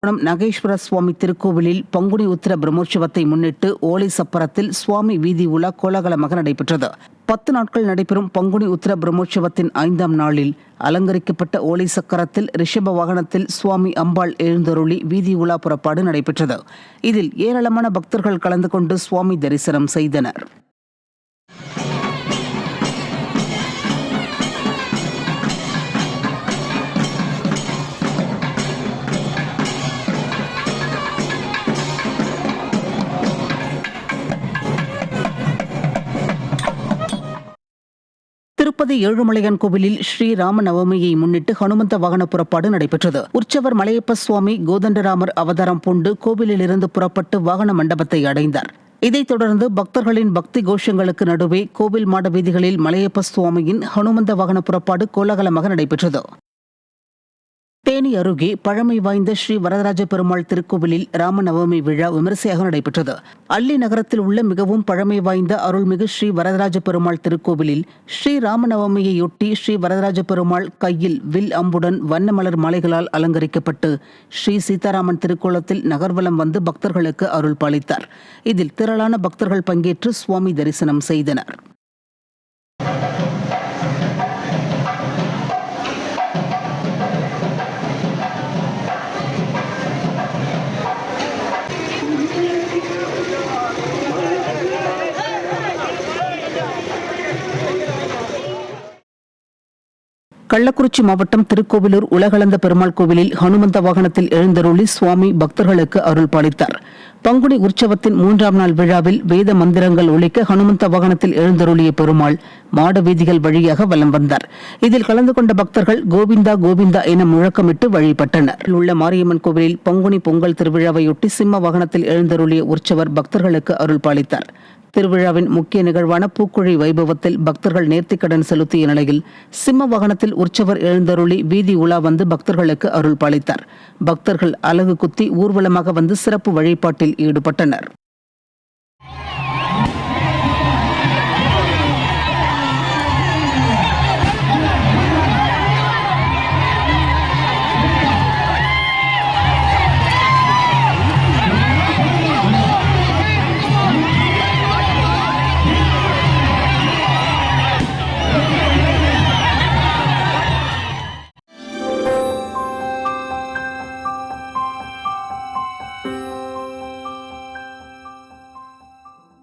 நாகேஸ்வர சுவாமி திருக்கோவிலில் பங்குனி உத்திர பிரம்மோற்சவத்தை முன்னிட்டு ஓலை சப்பரத்தில் சுவாமி வீதி உலா கோலாகலமாக நடைபெற்றது. 10 நாட்கள் நடைபெறும் பங்குனி உத்திர பிரம்மோற்சவத்தின் 5ஆம் நாளில் அலங்கரிக்கப்பட்ட ஓலை சக்கரத்தில் ரிஷப வாகனத்தில் சுவாமி அம்பாள் எழுந்தருளி வீதி உலா புறப்பாடு நடைபெற்றது. இதில் ஏராளமான பக்தர்கள் கலந்து கொண்டு சுவாமி தரிசனம் செய்தனர். திருப்பதி ஏழுமலையான் கோவிலில் ஸ்ரீராம நவமியை முன்னிட்டு ஹனுமந்த வாகன புறப்பாடு நடைபெற்றது. உற்சவர் மலையப்ப சுவாமி கோதண்டராமர் அவதாரம் பூண்டு கோவிலிலிருந்து புறப்பட்டு வாகன மண்டபத்தை அடைந்தார். இதைத் தொடர்ந்து பக்தர்களின் பக்தி கோஷங்களுக்கு நடுவே கோவில் மாட வீதிகளில் மலையப்ப சுவாமியின் ஹனுமந்த வாகன புறப்பாடு கோலாகலமாக நடைபெற்றது. தேனி அருகே பழமை வாய்ந்த ஸ்ரீ வரதராஜ பெருமாள் திருக்கோவிலில் ராமநவமி விழா விமரிசையாக நடைபெற்றது. அள்ளி நகரத்தில் உள்ள மிகவும் பழமை வாய்ந்த அருள்மிகு ஸ்ரீ வரதராஜ பெருமாள் திருக்கோவிலில் ஸ்ரீ ராமநவமியையொட்டி ஸ்ரீ வரதராஜ பெருமாள் கையில் வில் அம்புடன் வண்ண மலர் மாலைகளால் அலங்கரிக்கப்பட்டு ஸ்ரீ சீதாராமன் திருக்கோலத்தில் நகர்வலம் வந்து பக்தர்களுக்கு அருள் பாலித்தார். இதில் திரளான பக்தர்கள் பங்கேற்று சுவாமி தரிசனம் செய்தனர். கள்ளக்குறிச்சி மாவட்டம் திருக்கோவிலூர் உலகளந்த பெருமாள் கோவிலில் ஹனுமந்த வாகனத்தில் எழுந்தருளி சுவாமி பக்தர்களுக்கு அருள் பாலித்தார். பங்குனி உற்சவத்தின் 3ஆம் நாள் விழாவில் வேத மந்திரங்கள் ஒலிக்க ஹனுமந்த வாகனத்தில் எழுந்தருளிய பெருமாள் மாட வீதிகள் வழியாக வலம் வந்தார். இதில் கலந்து கொண்ட பக்தர்கள் கோவிந்தா கோவிந்தா என முழக்கமிட்டு வழிபட்டனர். உள்ள மாரியம்மன் கோவிலில் பங்குனி பொங்கல் திருவிழாவையொட்டி சிம்ம வாகனத்தில் எழுந்தருளிய உற்சவர் பக்தர்களுக்கு அருள் பாலித்தார். திருவிழாவின் முக்கிய நிகழ்வான பூக்குழி வைபவத்தில் பக்தர்கள் நேர்த்திக்கடன் செலுத்திய நிலையில் சிம்ம வாகனத்தில் உற்சவர் எழுந்தருளி வீதி உலா வந்து பக்தர்களுக்கு அருள் பாலித்தார். பக்தர்கள் அலகு குத்தி ஊர்வலமாக வந்து சிறப்பு வழிபாட்டில் ஈடுபட்டனர்.